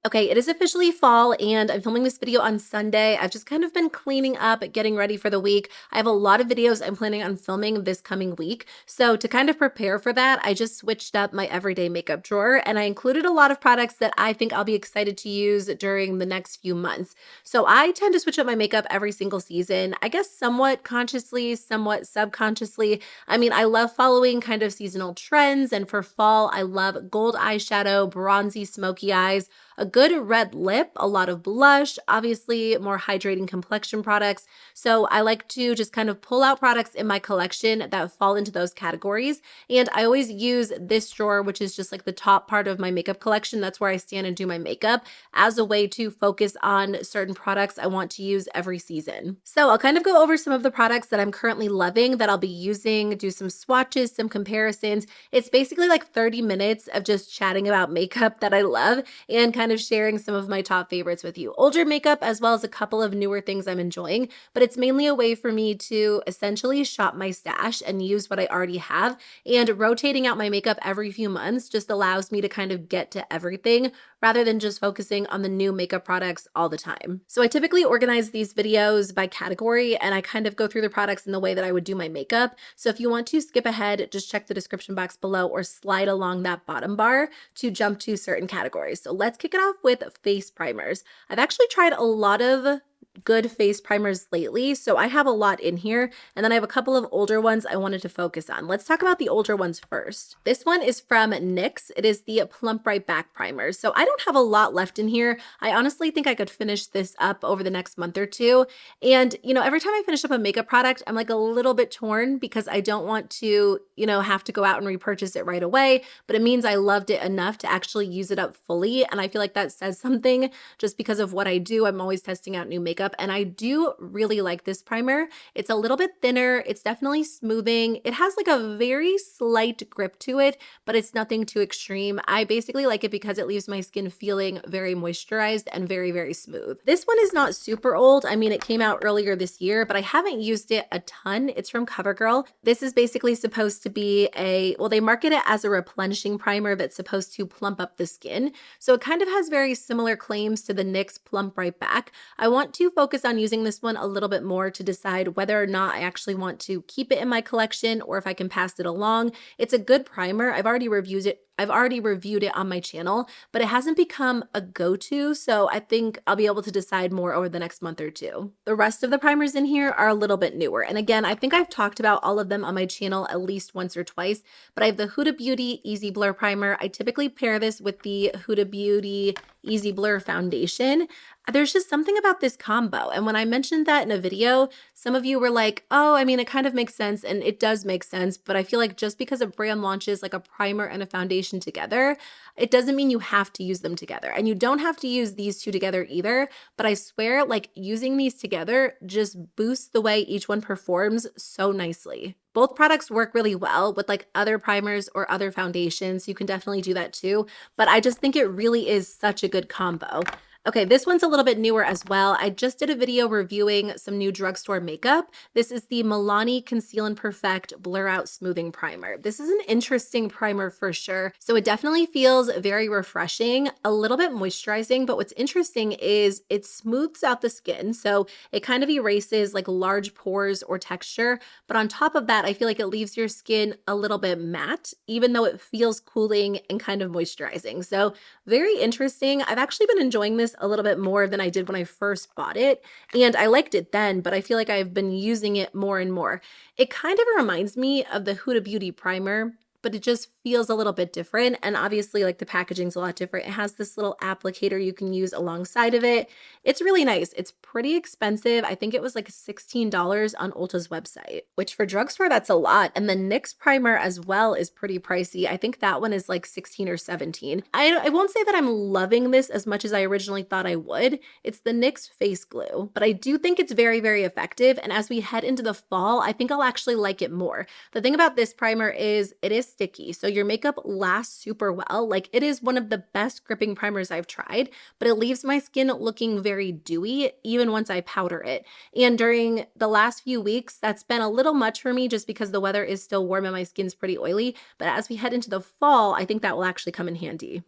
Okay, it is officially fall and I'm filming this video on Sunday. I've just kind of been cleaning up, getting ready for the week. I have a lot of videos I'm planning on filming this coming week. So to kind of prepare for that, I just switched up my everyday makeup drawer and I included a lot of products that I think I'll be excited to use during the next few months. So I tend to switch up my makeup every single season, I guess somewhat consciously, somewhat subconsciously. I mean, I love following kind of seasonal trends, and for fall, I love gold eyeshadow, bronzy, smoky eyes, a good red lip, a lot of blush, obviously more hydrating complexion products. So I like to just kind of pull out products in my collection that fall into those categories. And I always use this drawer, which is just like the top part of my makeup collection. That's where I stand and do my makeup, as a way to focus on certain products I want to use every season. So I'll kind of go over some of the products that I'm currently loving that I'll be using, do some swatches, some comparisons. It's basically like 30 minutes of just chatting about makeup that I love and kind of sharing some of my top favorites with you. Older makeup as well as a couple of newer things I'm enjoying, but it's mainly a way for me to essentially shop my stash and use what I already have. And rotating out my makeup every few months just allows me to kind of get to everything rather than just focusing on the new makeup products all the time. So I typically organize these videos by category and I kind of go through the products in the way that I would do my makeup. So if you want to skip ahead, just check the description box below or slide along that bottom bar to jump to certain categories. So let's kick it off with face primers. I've actually tried a lot of good face primers lately, so I have a lot in here, and then I have a couple of older ones I wanted to focus on. Let's talk about the older ones first. This one is from NYX. It is the Plump Right Back Primer. So I don't have a lot left in here. I honestly think I could finish this up over the next month or two. And, you know, every time I finish up a makeup product, I'm like a little bit torn because I don't want to, have to go out and repurchase it right away, but it means I loved it enough to actually use it up fully. And I feel like that says something just because of what I do. I'm always testing out new makeup. And I do really like this primer. It's a little bit thinner. It's definitely smoothing. It has like a very slight grip to it, but it's nothing too extreme. I basically like it because it leaves my skin feeling very moisturized and very, very smooth. This one is not super old. I mean, it came out earlier this year, but I haven't used it a ton. It's from Covergirl. This is basically supposed to be they market it as a replenishing primer that's supposed to plump up the skin. So it kind of has very similar claims to the NYX Plump Right Back. I want to focus on using this one a little bit more to decide whether or not I actually want to keep it in my collection or if I can pass it along. It's a good primer. I've already reviewed it on my channel, but it hasn't become a go-to, so I think I'll be able to decide more over the next month or two. The rest of the primers in here are a little bit newer, and again, I think I've talked about all of them on my channel at least once or twice, but I have the Huda Beauty Easy Blur Primer. I typically pair this with the Huda Beauty Easy Blur Foundation. There's just something about this combo, and when I mentioned that in a video, some of you were like, oh, I mean, it kind of makes sense, and it does make sense, but I feel like just because a brand launches like a primer and a foundation together, it doesn't mean you have to use them together. And you don't have to use these two together either, but I swear like using these together just boosts the way each one performs so nicely. Both products work really well with like other primers or other foundations. You can definitely do that too, but I just think it really is such a good combo. Okay, this one's a little bit newer as well. I just did a video reviewing some new drugstore makeup. This is the Milani Conceal and Perfect Blur Out Smoothing Primer. This is an interesting primer for sure. So it definitely feels very refreshing, a little bit moisturizing, but what's interesting is it smooths out the skin. So it kind of erases like large pores or texture. But on top of that, I feel like it leaves your skin a little bit matte, even though it feels cooling and kind of moisturizing. So very interesting. I've actually been enjoying this a little bit more than I did when I first bought it. And I liked it then, but I feel like I've been using it more and more. It kind of reminds me of the Huda Beauty primer, but it just feels a little bit different. And obviously like the packaging's a lot different. It has this little applicator you can use alongside of it. It's really nice. It's pretty expensive. I think it was like $16 on Ulta's website, which for drugstore, that's a lot. And the NYX primer as well is pretty pricey. I think that one is like 16 or 17. I won't say that I'm loving this as much as I originally thought I would. It's the NYX Face Glue, but I do think it's very, very effective. And as we head into the fall, I think I'll actually like it more. The thing about this primer is it is sticky, so your makeup lasts super well. Like it is one of the best gripping primers I've tried, but it leaves my skin looking very dewy even once I powder it. And during the last few weeks, that's been a little much for me just because the weather is still warm and my skin's pretty oily. But as we head into the fall, I think that will actually come in handy.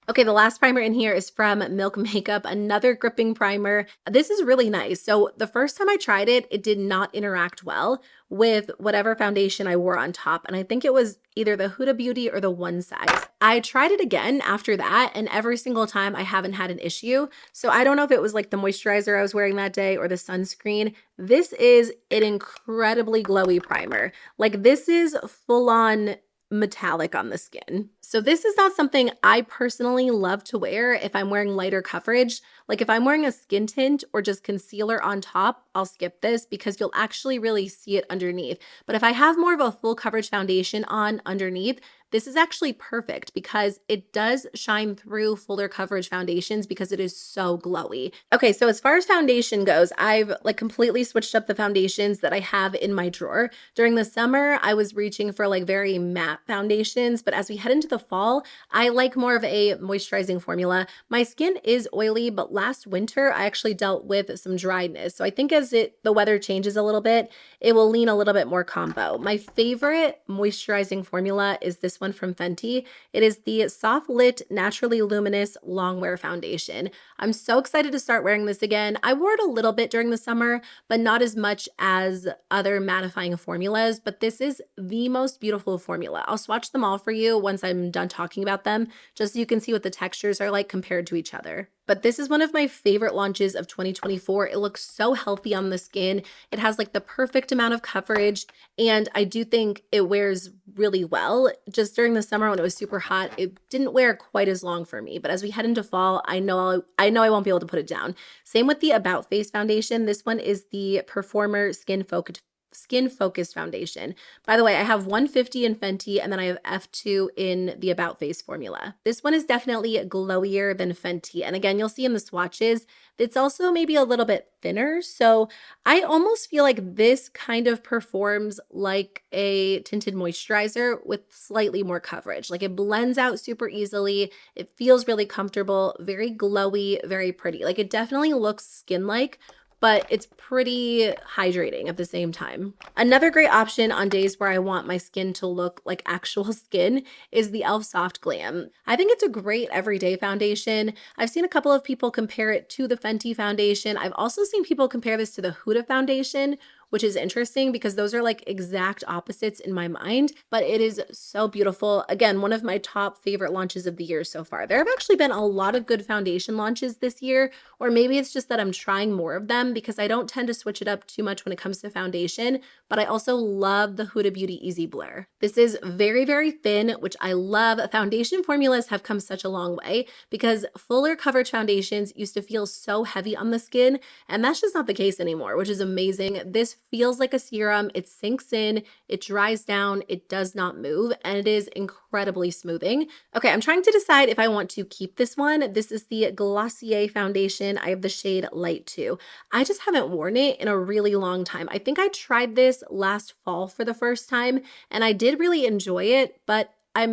Okay, the last primer in here is from Milk Makeup, another gripping primer. This is really nice. So the first time I tried it, it did not interact well with whatever foundation I wore on top. And I think it was either the Huda Beauty or the One Size. I tried it again after that, and every single time I haven't had an issue. So I don't know if it was like the moisturizer I was wearing that day or the sunscreen. This is an incredibly glowy primer. Like, this is full on metallic on the skin. So this is not something I personally love to wear if I'm wearing lighter coverage. Like, if I'm wearing a skin tint or just concealer on top, I'll skip this because you'll actually really see it underneath. But if I have more of a full coverage foundation on underneath, this is actually perfect because it does shine through fuller coverage foundations because it is so glowy. Okay, so as far as foundation goes, I've like completely switched up the foundations that I have in my drawer. During the summer, I was reaching for like very matte foundations, but as we head into the fall, I like more of a moisturizing formula. My skin is oily, but last winter I actually dealt with some dryness. So I think as the weather changes a little bit, it will lean a little bit more combo. My favorite moisturizing formula is this one from Fenty. It is the Soft Lit Naturally Luminous Longwear Foundation. I'm so excited to start wearing this again. I wore it a little bit during the summer, but not as much as other mattifying formulas, but this is the most beautiful formula. I'll swatch them all for you once I'm done talking about them, just so you can see what the textures are like compared to each other. But this is one of my favorite launches of 2024. It looks so healthy on the skin. It has like the perfect amount of coverage, and I do think it wears really well. Just during the summer when it was super hot, it didn't wear quite as long for me. But as we head into fall, I know I won't be able to put it down. Same with the About Face foundation. This one is the Performer Skin Focused Foundation. By the way, I have 150 in Fenty, and then I have F2 in the About Face formula. This one is definitely glowier than Fenty. And again, you'll see in the swatches, it's also maybe a little bit thinner. So I almost feel like this kind of performs like a tinted moisturizer with slightly more coverage. Like, it blends out super easily. It feels really comfortable, very glowy, very pretty. Like, it definitely looks skin-like, but it's pretty hydrating at the same time. Another great option on days where I want my skin to look like actual skin is the e.l.f. Soft Glam. I think it's a great everyday foundation. I've seen a couple of people compare it to the Fenty foundation. I've also seen people compare this to the Huda foundation, which is interesting because those are like exact opposites in my mind, but it is so beautiful. Again, one of my top favorite launches of the year so far. There have actually been a lot of good foundation launches this year, or maybe it's just that I'm trying more of them because I don't tend to switch it up too much when it comes to foundation, but I also love the Huda Beauty Easy Blur. This is very, very thin, which I love. Foundation formulas have come such a long way because fuller coverage foundations used to feel so heavy on the skin, and that's just not the case anymore, which is amazing. This feels like a serum. It sinks in, it dries down, it does not move, and it is incredibly smoothing. Okay, I'm trying to decide if I want to keep this one. This is the Glossier foundation. I have the shade Light 2. I just haven't worn it in a really long time. I think I tried this last fall for the first time, and I did really enjoy it, but I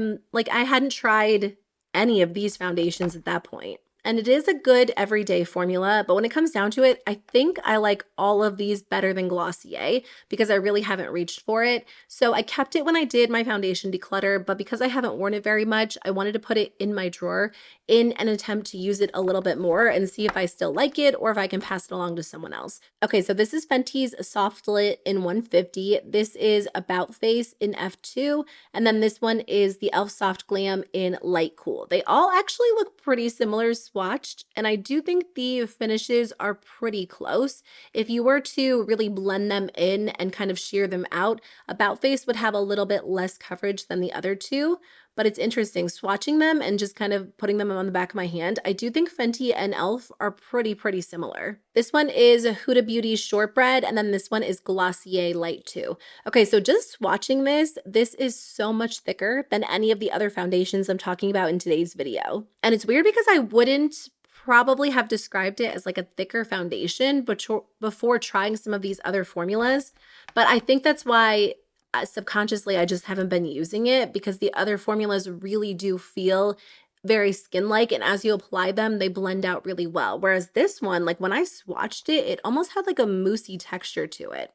hadn't tried any of these foundations at that point. And it is a good everyday formula, but when it comes down to it, I think I like all of these better than Glossier because I really haven't reached for it. So I kept it when I did my foundation declutter, but because I haven't worn it very much, I wanted to put it in my drawer in an attempt to use it a little bit more and see if I still like it or if I can pass it along to someone else. Okay, so this is Fenty's Soft Lit in 150. This is About Face in F2, and then this one is the e.l.f. Soft Glam in Light Cool. They all actually look pretty similar swatched, and I do think the finishes are pretty close. If you were to really blend them in and kind of sheer them out, About Face would have a little bit less coverage than the other two. But it's interesting swatching them and just kind of putting them on the back of my hand. I do think Fenty and e.l.f. are pretty similar. This one is Huda Beauty's Shortbread, and then this one is Glossier Light 2. Okay, so just swatching this is so much thicker than any of the other foundations I'm talking about in today's video. And it's weird because I wouldn't probably have described it as like a thicker foundation before trying some of these other formulas, but I think that's why subconsciously I just haven't been using it because the other formulas really do feel very skin-like, and as you apply them, they blend out really well. Whereas this one, like when I swatched it, it almost had like a moussey texture to it.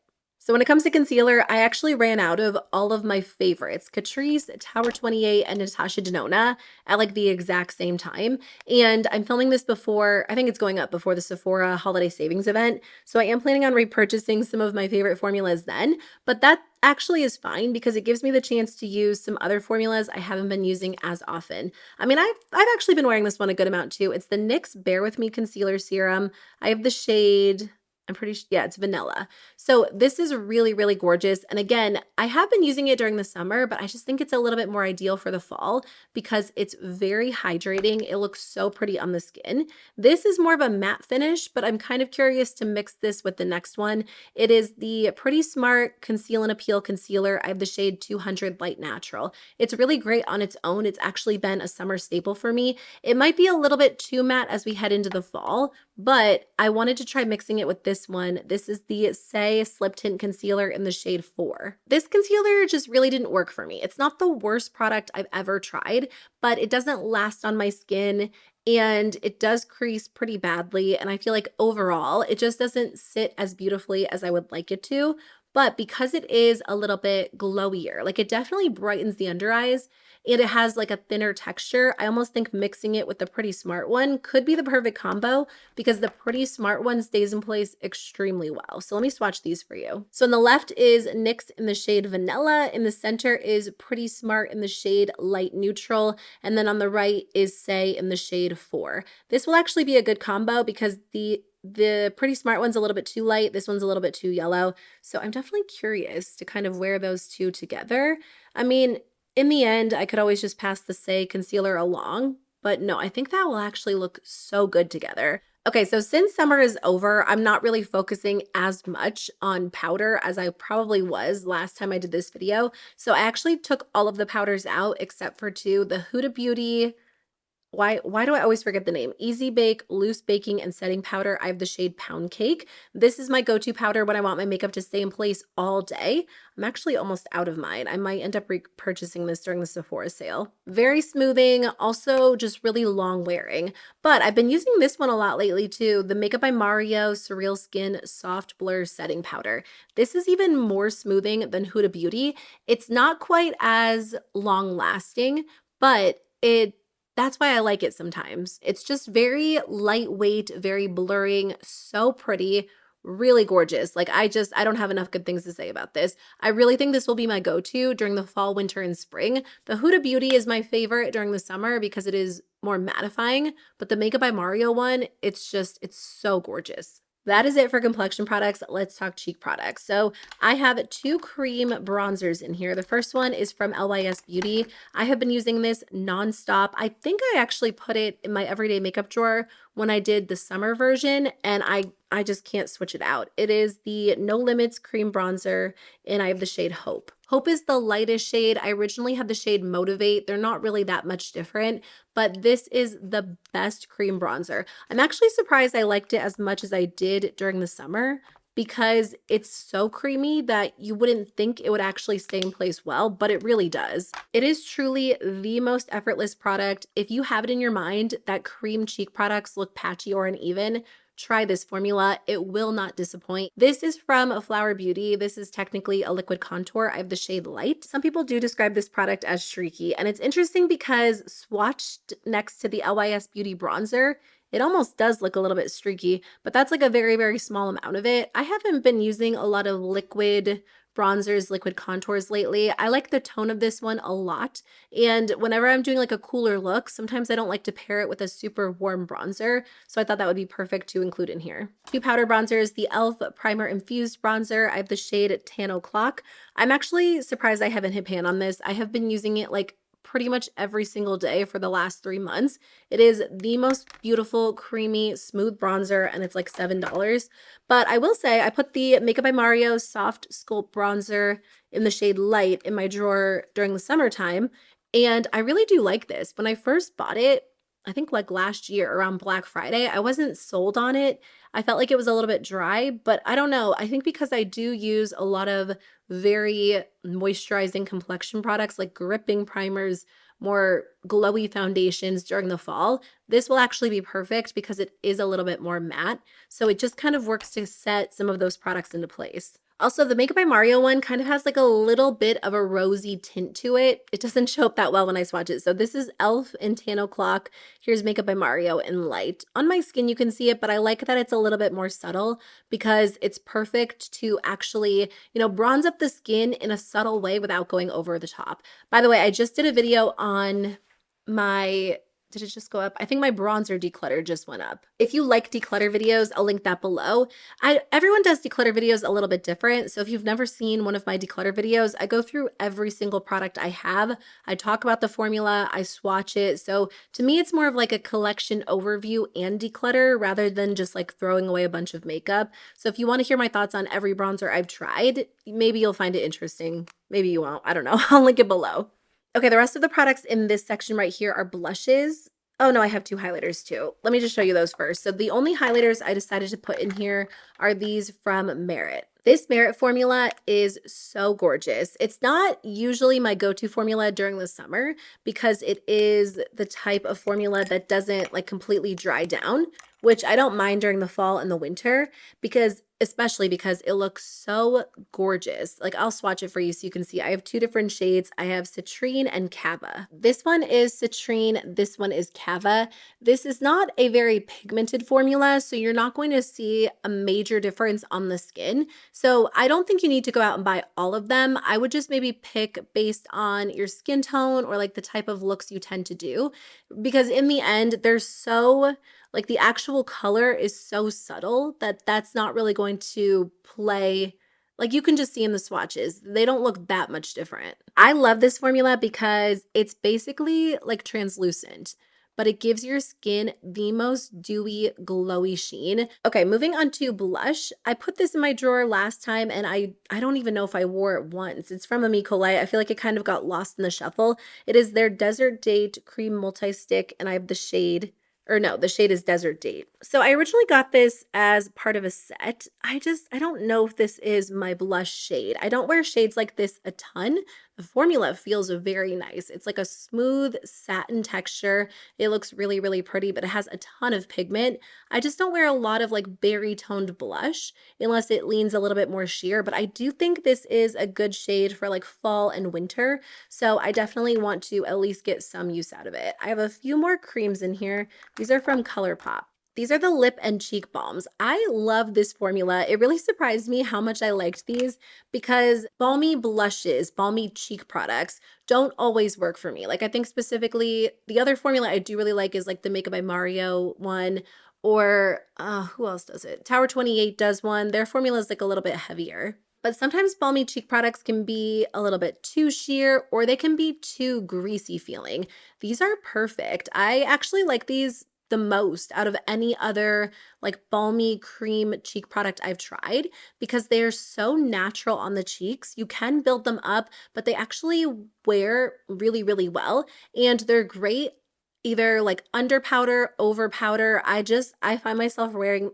So when it comes to concealer, I actually ran out of all of my favorites, Catrice, Tower 28, and Natasha Denona at like the exact same time. And I'm filming this before, I think it's going up before the Sephora holiday savings event. So I am planning on repurchasing some of my favorite formulas then, but that actually is fine because it gives me the chance to use some other formulas I haven't been using as often. I mean, I've actually been wearing this one a good amount too. It's the NYX Bare With Me Concealer Serum. I have the shade, I'm pretty sure, yeah, it's vanilla. So this is really, really gorgeous. And again, I have been using it during the summer, but I just think it's a little bit more ideal for the fall because it's very hydrating. It looks so pretty on the skin. This is more of a matte finish, but I'm kind of curious to mix this with the next one. It is the Pretty Smart Conceal and Appeal Concealer. I have the shade 200 Light Natural. It's really great on its own. It's actually been a summer staple for me. It might be a little bit too matte as we head into the fall, but I wanted to try mixing it with this one. This is the Say Slip Tint Concealer in the shade 4. This concealer just really didn't work for me. It's not the worst product I've ever tried, but it doesn't last on my skin and it does crease pretty badly. And I feel like overall, it just doesn't sit as beautifully as I would like it to. But because it is a little bit glowier, like it definitely brightens the under eyes and it has like a thinner texture, I almost think mixing it with the Pretty Smart one could be the perfect combo because the Pretty Smart one stays in place extremely well. So let me swatch these for you. So on the left is NYX in the shade Vanilla. In the center is Pretty Smart in the shade Light Neutral. And then on the right is Say in the shade 4. This will actually be a good combo because the Pretty Smart one's a little bit too light. This one's a little bit too yellow. So I'm definitely curious to kind of wear those two together. I mean, in the end, I could always just pass the Say concealer along, but no, I think that will actually look so good together. Okay, so since summer is over, I'm not really focusing as much on powder as I probably was last time I did this video. So I actually took all of the powders out except for two, the Huda Beauty, why do I always forget the name? Easy Bake Loose Baking and Setting Powder. I have the shade Pound Cake. This is my go-to powder when I want my makeup to stay in place all day. I'm actually almost out of mine. I might end up repurchasing this during the Sephora sale. Very smoothing, also just really long wearing. But I've been using this one a lot lately too, the Makeup by Mario Surreal Skin Soft Blur Setting Powder. This is even more smoothing than Huda Beauty. It's not quite as long lasting, but that's why I like it sometimes. It's just very lightweight, very blurring, so pretty, really gorgeous. Like I don't have enough good things to say about this. I really think this will be my go-to during the fall, winter, and spring. The Huda Beauty is my favorite during the summer because it is more mattifying, but the Makeup by Mario one, it's so gorgeous. That is it for complexion products. Let's talk cheek products. So I have two cream bronzers in here. The first one is from LYS Beauty. I have been using this nonstop. I think I actually put it in my everyday makeup drawer when I did the summer version, and I just can't switch it out. It is the No Limits Cream Bronzer, and I have the shade Hope. Hope is the lightest shade. I originally had the shade Motivate. They're not really that much different, but this is the best cream bronzer. I'm actually surprised I liked it as much as I did during the summer because it's so creamy that you wouldn't think it would actually stay in place well, but it really does. It is truly the most effortless product. If you have it in your mind that cream cheek products look patchy or uneven, try this formula. It will not disappoint. This is from Flower Beauty. This is technically a liquid contour. I have the shade Light. Some people do describe this product as streaky, and it's interesting because swatched next to the LYS Beauty bronzer, it almost does look a little bit streaky, but that's like a very, very small amount of it. I haven't been using a lot of liquid bronzers, liquid contours lately. I like the tone of this one a lot. And whenever I'm doing like a cooler look, sometimes I don't like to pair it with a super warm bronzer. So I thought that would be perfect to include in here. Two powder bronzers, the e.l.f. Primer Infused Bronzer. I have the shade Tan O'Clock. I'm actually surprised I haven't hit pan on this. I have been using it like pretty much every single day for the last 3 months. It is the most beautiful, creamy, smooth bronzer, and it's like $7. But I will say I put the Makeup by Mario Soft Sculpt Bronzer in the shade Light in my drawer during the summertime, and I really do like this. When I first bought it, I think like last year around Black Friday, I wasn't sold on it. I felt like it was a little bit dry, but I don't know. I think because I do use a lot of very moisturizing complexion products like gripping primers, more glowy foundations during the fall, this will actually be perfect because it is a little bit more matte. So it just kind of works to set some of those products into place. Also, the Makeup by Mario one kind of has like a little bit of a rosy tint to it. It doesn't show up that well when I swatch it. So this is e.l.f. in Tano Clock. Here's Makeup by Mario in Light. On my skin, you can see it, but I like that it's a little bit more subtle because it's perfect to actually, bronze up the skin in a subtle way without going over the top. By the way, I just did a video on my did it just go up? I think my bronzer declutter just went up. If you like declutter videos, I'll link that below. Everyone does declutter videos a little bit different. So if you've never seen one of my declutter videos, I go through every single product I have. I talk about the formula, I swatch it. So to me, it's more of like a collection overview and declutter rather than just like throwing away a bunch of makeup. So if you want to hear my thoughts on every bronzer I've tried, maybe you'll find it interesting. Maybe you won't. I don't know. I'll link it below. Okay, the rest of the products in this section right here are blushes. Oh no, I have 2 highlighters too. Let me just show you those first. So the only highlighters I decided to put in here are these from Merit. This Merit formula is so gorgeous. It's not usually my go-to formula during the summer because it is the type of formula that doesn't like completely dry down, which I don't mind during the fall and the winter especially because it looks so gorgeous. Like I'll swatch it for you so you can see. I have 2 different shades. I have Citrine and Cava. This one is Citrine. This one is Cava. This is not a very pigmented formula, so you're not going to see a major difference on the skin. So I don't think you need to go out and buy all of them. I would just maybe pick based on your skin tone or like the type of looks you tend to do, because in the end, they're so like the actual color is so subtle that that's not really going to play. Like you can just see in the swatches, they don't look that much different. I love this formula because it's basically like translucent, but it gives your skin the most dewy, glowy sheen. Okay, moving on to blush. I put this in my drawer last time and I don't even know if I wore it once. It's from Ami Colette. I feel like it kind of got lost in the shuffle. It is their Desert Date Cream Multi-Stick and I have the shade the shade is Desert Date. So I originally got this as part of a set. I don't know if this is my blush shade. I don't wear shades like this a ton. The formula feels very nice. It's like a smooth satin texture. It looks really, really pretty, but it has a ton of pigment. I just don't wear a lot of like berry toned blush unless it leans a little bit more sheer, but I do think this is a good shade for like fall and winter. So I definitely want to at least get some use out of it. I have a few more creams in here. These are from ColourPop. These are the lip and cheek balms. I love this formula. It really surprised me how much I liked these because balmy blushes, balmy cheek products don't always work for me. Like I think specifically the other formula I do really like is like the Makeup by Mario one, or who else does it? Tower 28 does one. Their formula is like a little bit heavier. But sometimes balmy cheek products can be a little bit too sheer or they can be too greasy feeling. These are perfect. I actually like these the most out of any other like balmy cream cheek product I've tried because they're so natural on the cheeks. You can build them up, but they actually wear really, really well. And they're great either like under powder, over powder. I find myself wearing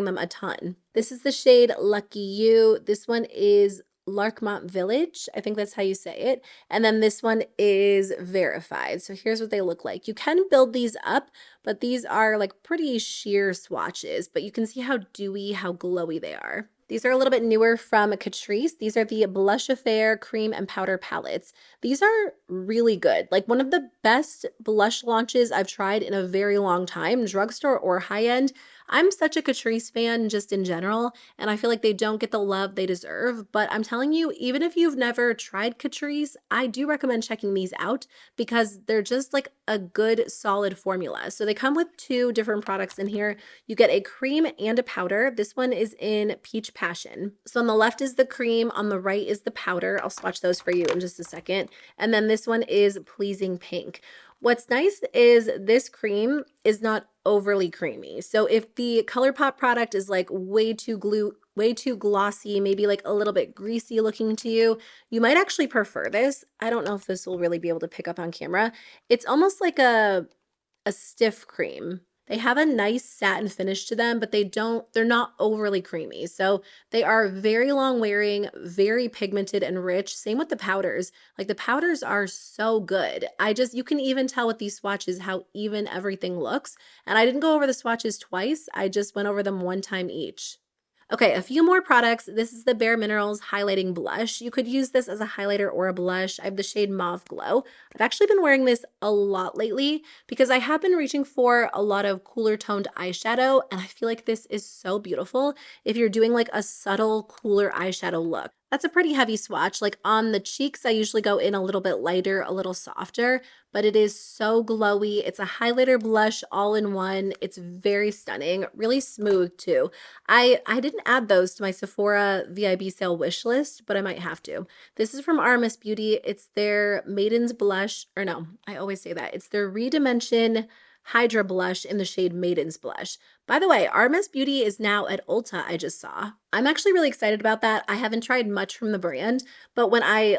them a ton. This is the shade Lucky You. This one is Larchmont Village. I think that's how you say it. And then this one is Verified. So here's what they look like. You can build these up, but these are like pretty sheer swatches, but you can see how dewy, how glowy they are. These are a little bit newer from Catrice. These are the Blush Affair Cream and Powder Palettes. These are really good. Like one of the best blush launches I've tried in a very long time, drugstore or high-end. I'm such a Catrice fan just in general, and I feel like they don't get the love they deserve, but I'm telling you, even if you've never tried Catrice, I do recommend checking these out because they're just like a good solid formula. So they come with 2 different products in here. You get a cream and a powder. This one is in Peach Passion. So on the left is the cream, on the right is the powder. I'll swatch those for you in just a second. And then this one is Pleasing Pink. What's nice is this cream is not overly creamy. So if the ColourPop product is like way too glossy, maybe like a little bit greasy looking to you, you might actually prefer this. I don't know if this will really be able to pick up on camera. It's almost like a stiff cream. They have a nice satin finish to them, but they're not overly creamy. So they are very long wearing, very pigmented and rich. Same with the powders. Like the powders are so good. You can even tell with these swatches how even everything looks. And I didn't go over the swatches twice. I just went over them one time each. Okay, a few more products. This is the Bare Minerals Highlighting Blush. You could use this as a highlighter or a blush. I have the shade Mauve Glow. I've actually been wearing this a lot lately because I have been reaching for a lot of cooler toned eyeshadow, and I feel like this is so beautiful if you're doing like a subtle, cooler eyeshadow look. That's a pretty heavy swatch. Like on the cheeks, I usually go in a little bit lighter, a little softer, but it is so glowy. It's a highlighter blush all in one. It's very stunning, really smooth too. I didn't add those to my Sephora VIB sale wish list, but I might have to. This is from RMS Beauty. It's their Maiden's Blush, or no, I always say that. It's their Redimension Hydra Blush in the shade Maiden's Blush. By the way, RMS Beauty is now at Ulta, I just saw. I'm actually really excited about that. I haven't tried much from the brand, but when I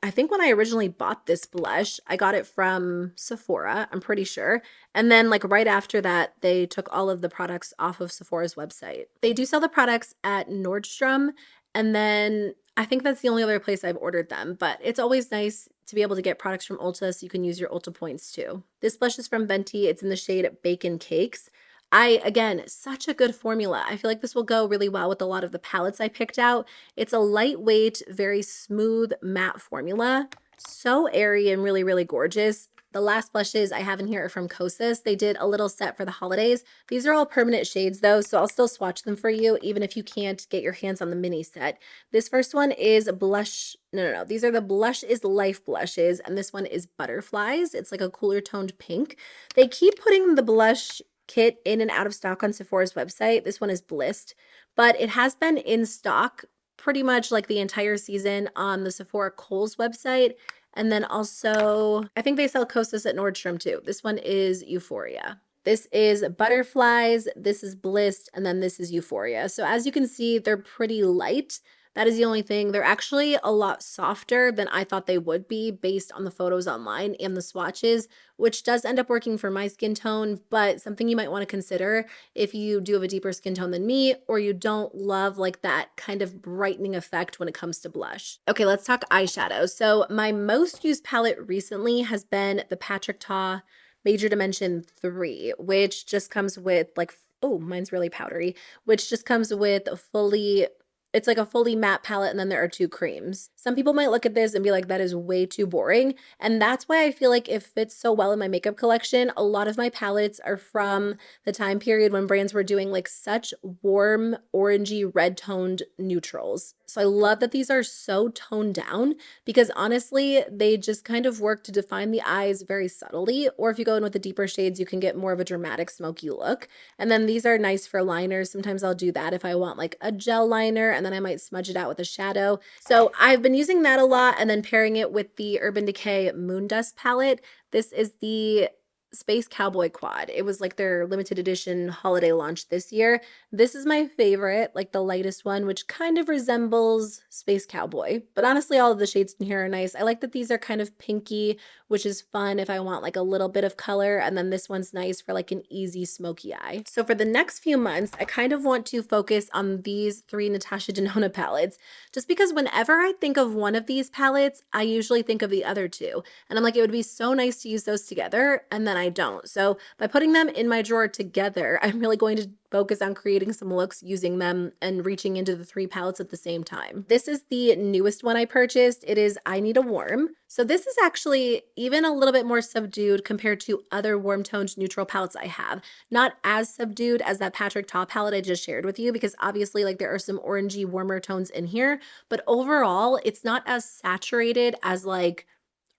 I think when I originally bought this blush, I got it from Sephora, I'm pretty sure. And then like right after that, they took all of the products off of Sephora's website. They do sell the products at Nordstrom, and then I think that's the only other place I've ordered them, but it's always nice to be able to get products from Ulta so you can use your Ulta points too. This blush is from Fenty. It's in the shade Bacon Cakes. Again, such a good formula. I feel like this will go really well with a lot of the palettes I picked out. It's a lightweight, very smooth matte formula. So airy and really, really gorgeous. The last blushes I have in here are from Kosas. They did a little set for the holidays. These are all permanent shades though, so I'll still swatch them for you even if you can't get your hands on the mini set. This first one is blush, no. These are the Blush is Life blushes, and this one is Butterflies. It's like a cooler toned pink. They keep putting the blush kit in and out of stock on Sephora's website. This one is Blissed, but it has been in stock pretty much like the entire season on the Sephora Kohl's website. And then also, I think they sell Kosas at Nordstrom too. This one is Euphoria. This is Butterflies, this is Blissed, and then this is Euphoria. So as you can see, they're pretty light. That is the only thing. They're actually a lot softer than I thought they would be based on the photos online and the swatches, which does end up working for my skin tone, but something you might want to consider if you do have a deeper skin tone than me, or you don't love like that kind of brightening effect when it comes to blush. Okay, let's talk eyeshadow. So my most used palette recently has been the Patrick Ta Major Dimension 3, which just comes with like, oh, mine's really powdery, which just comes with a it's like a fully matte palette, and then there are 2 creams. Some people might look at this and be like, that is way too boring. And that's why I feel like it fits so well in my makeup collection. A lot of my palettes are from the time period when brands were doing like such warm, orangey, red toned neutrals. So I love that these are so toned down because honestly, they just kind of work to define the eyes very subtly. Or if you go in with the deeper shades, you can get more of a dramatic smoky look. And then these are nice for liners. Sometimes I'll do that if I want like a gel liner, and then I might smudge it out with a shadow. So I've been using that a lot and then pairing it with the Urban Decay Moon Dust palette. This is the Space Cowboy Quad. It was like their limited edition holiday launch this year. This is my favorite, like the lightest one, which kind of resembles Space Cowboy. But honestly, all of the shades in here are nice. I like that these are kind of pinky, which is fun if I want like a little bit of color. And then this one's nice for like an easy smoky eye. So for the next few months, I kind of want to focus on these 3 Natasha Denona palettes, just because whenever I think of one of these palettes, I usually think of the other 2. And I'm like, it would be so nice to use those together. And then I don't. So by putting them in my drawer together, I'm really going to focus on creating some looks using them and reaching into the 3 palettes at the same time. This is the newest one I purchased. It is I Need a Warm. So this is actually even a little bit more subdued compared to other warm toned neutral palettes I have. Not as subdued as that Patrick Ta palette I just shared with you, because obviously like there are some orangey warmer tones in here, but overall it's not as saturated as like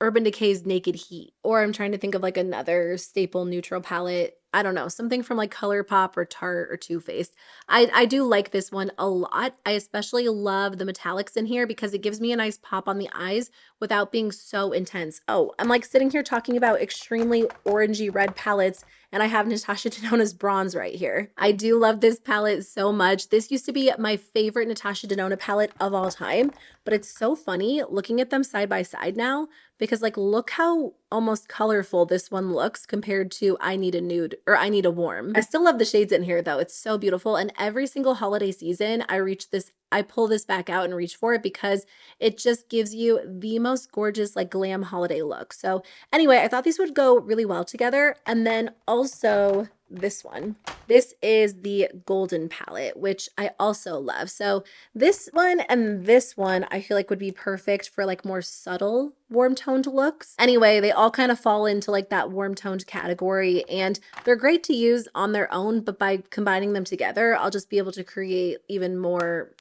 Urban Decay's Naked Heat, or I'm trying to think of like another staple neutral palette. I don't know, something from like ColourPop or Tarte or Too Faced. I do like this one a lot. I especially love the metallics in here because it gives me a nice pop on the eyes without being so intense. Oh, I'm like sitting here talking about extremely orangey red palettes, and I have Natasha Denona's bronze right here. I do love this palette so much. This used to be my favorite Natasha Denona palette of all time, but it's so funny looking at them side by side now because like look how almost colorful this one looks compared to I Need a Nude or I Need a Warm. I still love the shades in here though. It's so beautiful, and every single holiday season I reach this I pull this back out and reach for it because it just gives you the most gorgeous like glam holiday look. So anyway, I thought these would go really well together. And then also this one. This is the Golden palette, which I also love. So this one and this one I feel like would be perfect for like more subtle warm toned looks. Anyway, they all kind of fall into like that warm toned category, and they're great to use on their own, but by combining them together, I'll just be able to create even more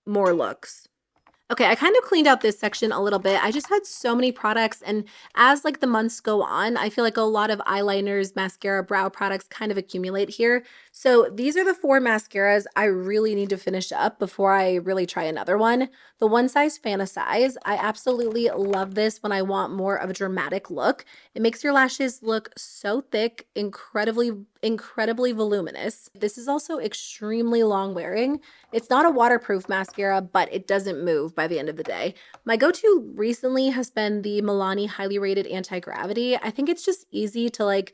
looks. Okay, I kind of cleaned out this section a little bit. I just had so many products, and as like the months go on, I feel like a lot of eyeliners, mascara, brow products kind of accumulate here. So these are the 4 mascaras I really need to finish up before I really try another one. The One Size Fantasize, I absolutely love this when I want more of a dramatic look. It makes your lashes look so thick, incredibly voluminous. This is also extremely long wearing. It's not a waterproof mascara, but it doesn't move by the end of the day. My go-to recently has been the Milani Highly Rated Anti-Gravity. I think it's just easy to like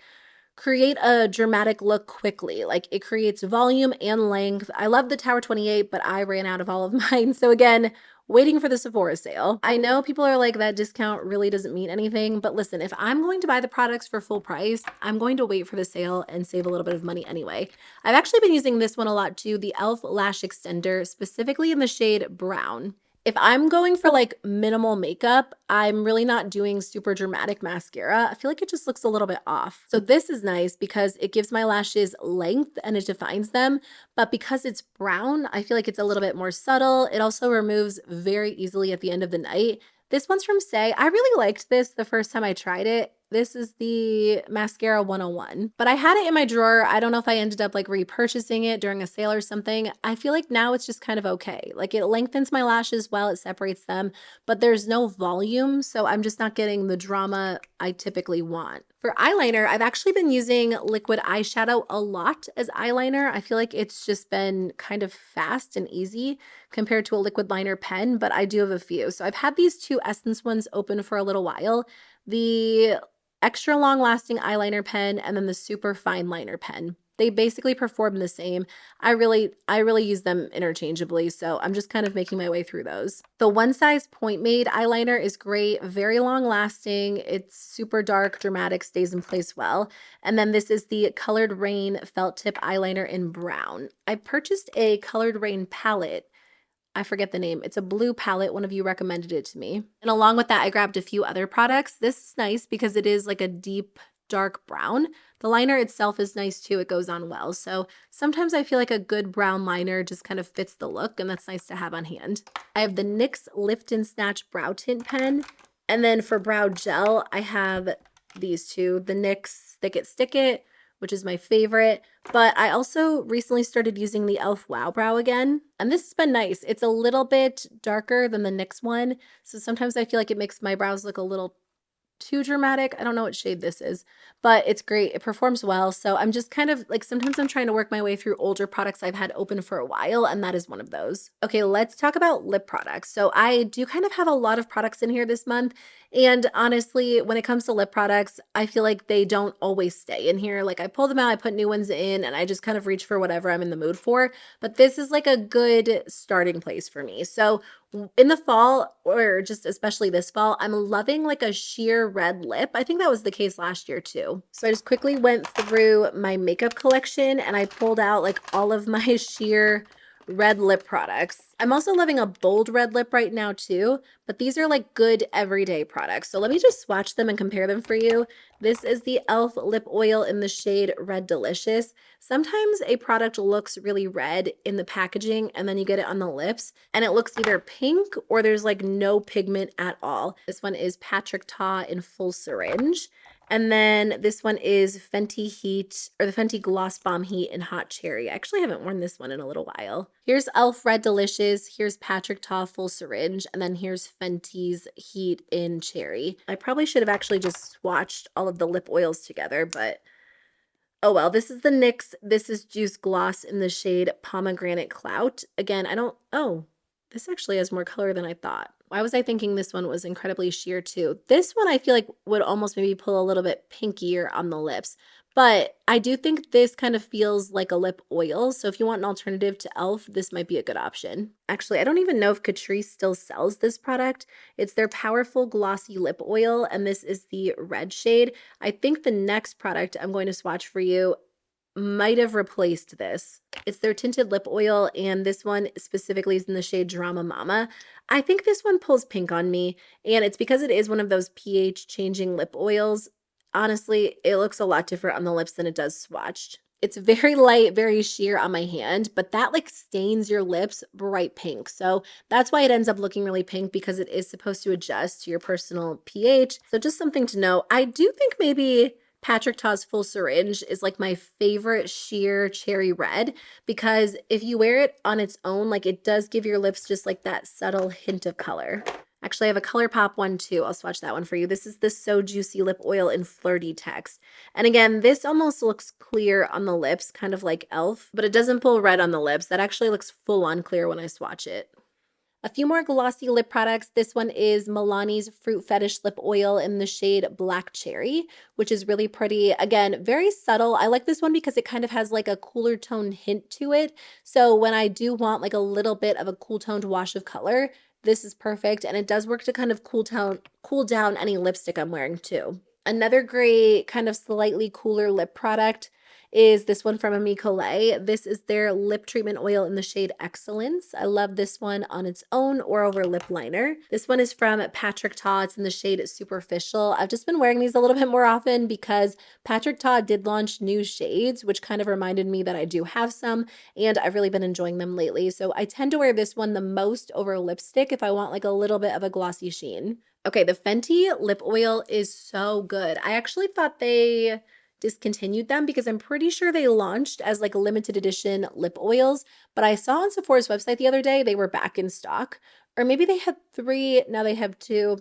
create a dramatic look quickly. Like it creates volume and length. I love the Tower 28, but I ran out of all of mine. So again, waiting for the Sephora sale. I know people are like, that discount really doesn't mean anything, but listen, if I'm going to buy the products for full price, I'm going to wait for the sale and save a little bit of money anyway. I've actually been using this one a lot too, the e.l.f. Lash Extender, specifically in the shade Brown. If I'm going for like minimal makeup, I'm really not doing super dramatic mascara. I feel like it just looks a little bit off. So this is nice because it gives my lashes length and it defines them. But because it's brown, I feel like it's a little bit more subtle. It also removes very easily at the end of the night. This one's from Say. I really liked this the first time I tried it. This is the Mascara 101, but I had it in my drawer. I don't know if I ended up like repurchasing it during a sale or something. I feel like now it's just kind of okay. Like it lengthens my lashes while it separates them, but there's no volume. So I'm just not getting the drama I typically want. For eyeliner, I've actually been using liquid eyeshadow a lot as eyeliner. I feel like it's just been kind of fast and easy compared to a liquid liner pen, but I do have a few. So I've had these 2 Essence ones open for a little while. The extra long lasting eyeliner pen and then the super fine liner pen. They basically perform the same. I really use them interchangeably, so I'm just kind of making my way through those. The One Size Point Made eyeliner is great, very long lasting. It's super dark, dramatic, stays in place well. And then this is the Colored Rain Felt Tip Eyeliner in Brown. I purchased a Colored Rain palette. I forget the name. It's a blue palette. One of you recommended it to me. And along with that, I grabbed a few other products. This is nice because it is like a deep, dark brown. The liner itself is nice too. It goes on well. So sometimes I feel like a good brown liner just kind of fits the look, and that's nice to have on hand. I have the NYX Lift and Snatch Brow Tint Pen. And then for brow gel, I have these 2, the NYX Thick It Stick It, which is my favorite. But I also recently started using the e.l.f. Wow Brow again. And this has been nice. It's a little bit darker than the NYX one. So sometimes I feel like it makes my brows look a little too dramatic. I don't know what shade this is, but it's great. It performs well. So I'm just kind of like, sometimes I'm trying to work my way through older products I've had open for a while, and that is one of those. Okay, let's talk about lip products. So I do kind of have a lot of products in here this month. And honestly, when it comes to lip products, I feel like they don't always stay in here. Like I pull them out, I put new ones in, and I just kind of reach for whatever I'm in the mood for. But this is like a good starting place for me. So in the fall, or just especially this fall, I'm loving like a sheer red lip. I think that was the case last year too. So I just quickly went through my makeup collection and I pulled out like all of my sheer red lip products. I'm also loving a bold red lip right now too, but these are like good everyday products. So let me just swatch them and compare them for you. This is the e.l.f. lip oil in the shade Red Delicious. Sometimes a product looks really red in the packaging and then you get it on the lips and it looks either pink or there's like no pigment at all. This one is Patrick Ta in Full Syringe. And then this one is Fenty Heat, or the Fenty Gloss Bomb Heat in Hot Cherry. I actually haven't worn this one in a little while. Here's e.l.f. Red Delicious, here's Patrick Ta Full Syringe, and then here's Fenty's Heat in Cherry. I probably should have actually just swatched all of the lip oils together, but oh well. This is the NYX This Is Juice Gloss in the shade Pomegranate Clout. Again, oh, this actually has more color than I thought. Why was I thinking this one was incredibly sheer too? This one I feel like would almost maybe pull a little bit pinkier on the lips. But I do think this kind of feels like a lip oil. So if you want an alternative to e.l.f., this might be a good option. Actually, I don't even know if Catrice still sells this product. It's their Powerful Glossy Lip Oil, and this is the red shade. I think the next product I'm going to swatch for you might have replaced this. It's their tinted lip oil, and this one specifically is in the shade Drama Mama. I think this one pulls pink on me, and it's because it is one of those pH changing lip oils. Honestly, it looks a lot different on the lips than it does swatched. It's very light, very sheer on my hand, but that like stains your lips bright pink. So that's why it ends up looking really pink, because it is supposed to adjust to your personal pH. So just something to know. I do think maybe Patrick Ta's Full Syringe is like my favorite sheer cherry red, because if you wear it on its own, like it does give your lips just like that subtle hint of color. Actually, I have a ColourPop one too. I'll swatch that one for you. This is the So Juicy Lip Oil in Flirty Text. And again, this almost looks clear on the lips, kind of like e.l.f., but it doesn't pull red on the lips. That actually looks full on clear when I swatch it. A few more glossy lip products. This one is Milani's Fruit Fetish Lip Oil in the shade Black Cherry, which is really pretty. Again, very subtle. I like this one because it kind of has like a cooler tone hint to it. So when I do want like a little bit of a cool toned wash of color, this is perfect. And it does work to kind of cool down any lipstick I'm wearing too. Another great kind of slightly cooler lip product is this one from Ami Collet. This is their lip treatment oil in the shade Excellence. I love this one on its own or over lip liner. This one is from Patrick Ta. It's in the shade Superficial. I've just been wearing these a little bit more often because Patrick Ta did launch new shades, which kind of reminded me that I do have some, and I've really been enjoying them lately. So I tend to wear this one the most over lipstick if I want like a little bit of a glossy sheen. Okay, the Fenty lip oil is so good. I actually thought they discontinued them because I'm pretty sure they launched as like limited edition lip oils, but I saw on Sephora's website the other day they were back in stock. Or maybe they had 3, now they have 2.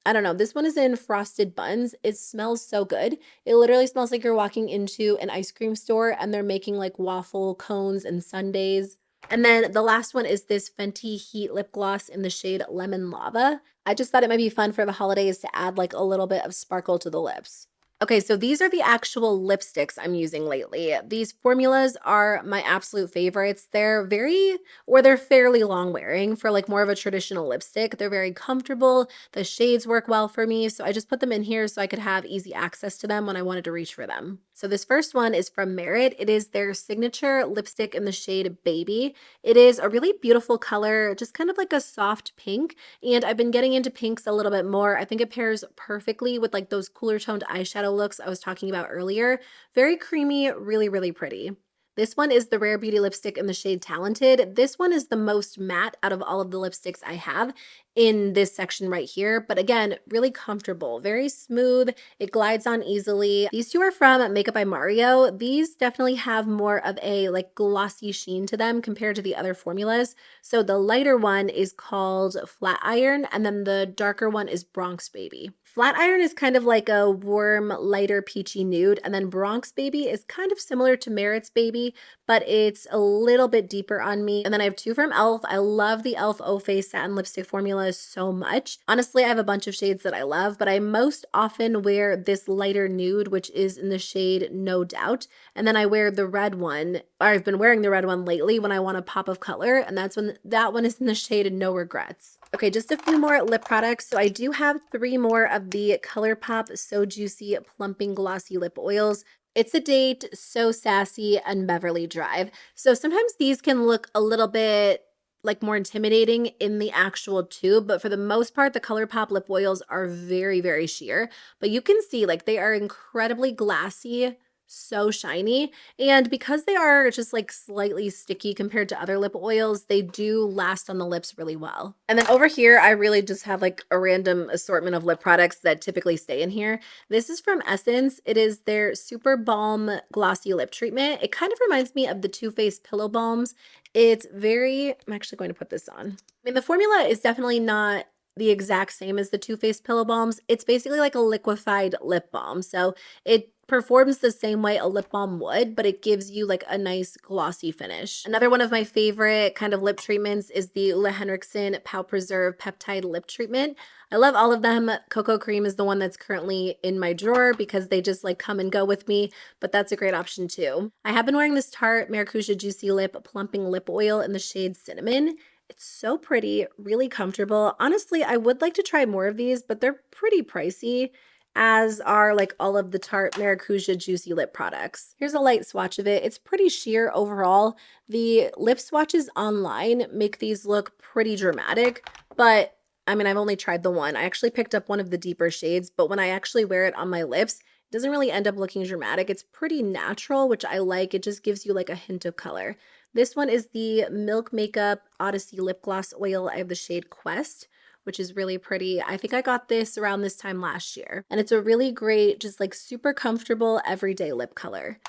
I don't know. This one is in Frosted Buns. It smells so good. It literally smells like you're walking into an ice cream store and they're making like waffle cones and sundaes. And then the last one is this Fenty Heat Lip Gloss in the shade Lemon Lava. I just thought it might be fun for the holidays to add like a little bit of sparkle to the lips. Okay, so these are the actual lipsticks I'm using lately. These formulas are my absolute favorites. They're fairly long wearing for like more of a traditional lipstick. They're very comfortable. The shades work well for me. So I just put them in here so I could have easy access to them when I wanted to reach for them. So this first one is from Merit. It is their signature lipstick in the shade Baby. It is a really beautiful color, just kind of like a soft pink. And I've been getting into pinks a little bit more. I think it pairs perfectly with like those cooler toned eyeshadow looks I was talking about earlier. Very creamy, really, really pretty. This one is the Rare Beauty lipstick in the shade Talented. This one is the most matte out of all of the lipsticks I have in this section right here. But again, really comfortable, very smooth. It glides on easily. These two are from Makeup by Mario. These definitely have more of a like glossy sheen to them compared to the other formulas. So the lighter one is called Flat Iron, and then the darker one is Bronx Baby. Flat Iron is kind of like a warm, lighter peachy nude, and then Bronx Baby is kind of similar to Merit's Baby, but it's a little bit deeper on me. And then I have 2 from e.l.f. I love the e.l.f. O Face Satin Lipstick formula so much. Honestly, I have a bunch of shades that I love, but I most often wear this lighter nude, which is in the shade No Doubt. And then I wear the red one, or I've been wearing the red one lately when I want a pop of color, and that one is in the shade No Regrets. Okay, just a few more lip products. So I do have 3 more of the ColourPop So Juicy Plumping Glossy Lip Oils. It's a Date, So Sassy, and Beverly Drive. So sometimes these can look a little bit like more intimidating in the actual tube, but for the most part, the ColourPop lip oils are very, very sheer. But you can see like they are incredibly glassy, so shiny, and because they are just like slightly sticky compared to other lip oils, they do last on the lips really well. And then over here, I really just have like a random assortment of lip products that typically stay in here. This is from Essence. It is their Super Balm Glossy Lip Treatment. It kind of reminds me of the Too Faced Pillow Balms. It's very, I'm actually going to put this on. I mean, the formula is definitely not the exact same as the Too Faced Pillow Balms. It's basically like a liquefied lip balm. So it performs the same way a lip balm would, but it gives you like a nice glossy finish. Another one of my favorite kind of lip treatments is the Ole Henriksen Pow Preserve Peptide Lip Treatment. I love all of them. Cocoa Cream is the one that's currently in my drawer because they just like come and go with me, but that's a great option too. I have been wearing this Tarte Maracuja Juicy Lip Plumping Lip Oil in the shade Cinnamon. It's so pretty, really comfortable. Honestly, I would like to try more of these, but they're pretty pricey, as are like all of the Tarte Maracuja Juicy Lip products. Here's a light swatch of it. It's pretty sheer overall. The lip swatches online make these look pretty dramatic, but I mean, I've only tried the one. I actually picked up one of the deeper shades, but when I actually wear it on my lips, it doesn't really end up looking dramatic. It's pretty natural, which I like. It just gives you like a hint of color. This one is the Milk Makeup Odyssey Lip Gloss Oil. I have the shade Quest, which is really pretty. I think I got this around this time last year. And it's a really great, just like super comfortable everyday lip color.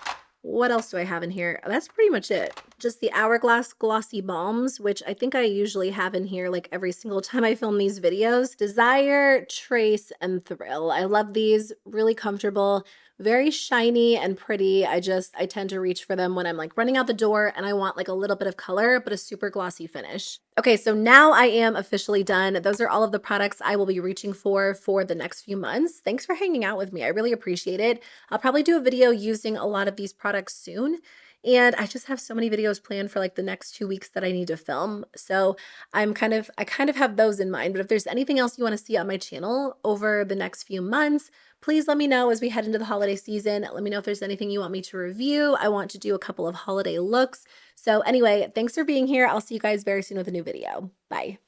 What else do I have in here? That's pretty much it. Just the Hourglass Glossy Balms, which I think I usually have in here like every single time I film these videos. Desire, Trace, and Thrill. I love these, really comfortable, very shiny and pretty. I tend to reach for them when I'm like running out the door and I want like a little bit of color, but a super glossy finish. Okay, so now I am officially done. Those are all of the products I will be reaching for the next few months. Thanks for hanging out with me. I really appreciate it. I'll probably do a video using a lot of these products soon. And I just have so many videos planned for like the next 2 weeks that I need to film. So I kind of have those in mind. But if there's anything else you want to see on my channel over the next few months, please let me know as we head into the holiday season. Let me know if there's anything you want me to review. I want to do a couple of holiday looks. So anyway, thanks for being here. I'll see you guys very soon with a new video. Bye.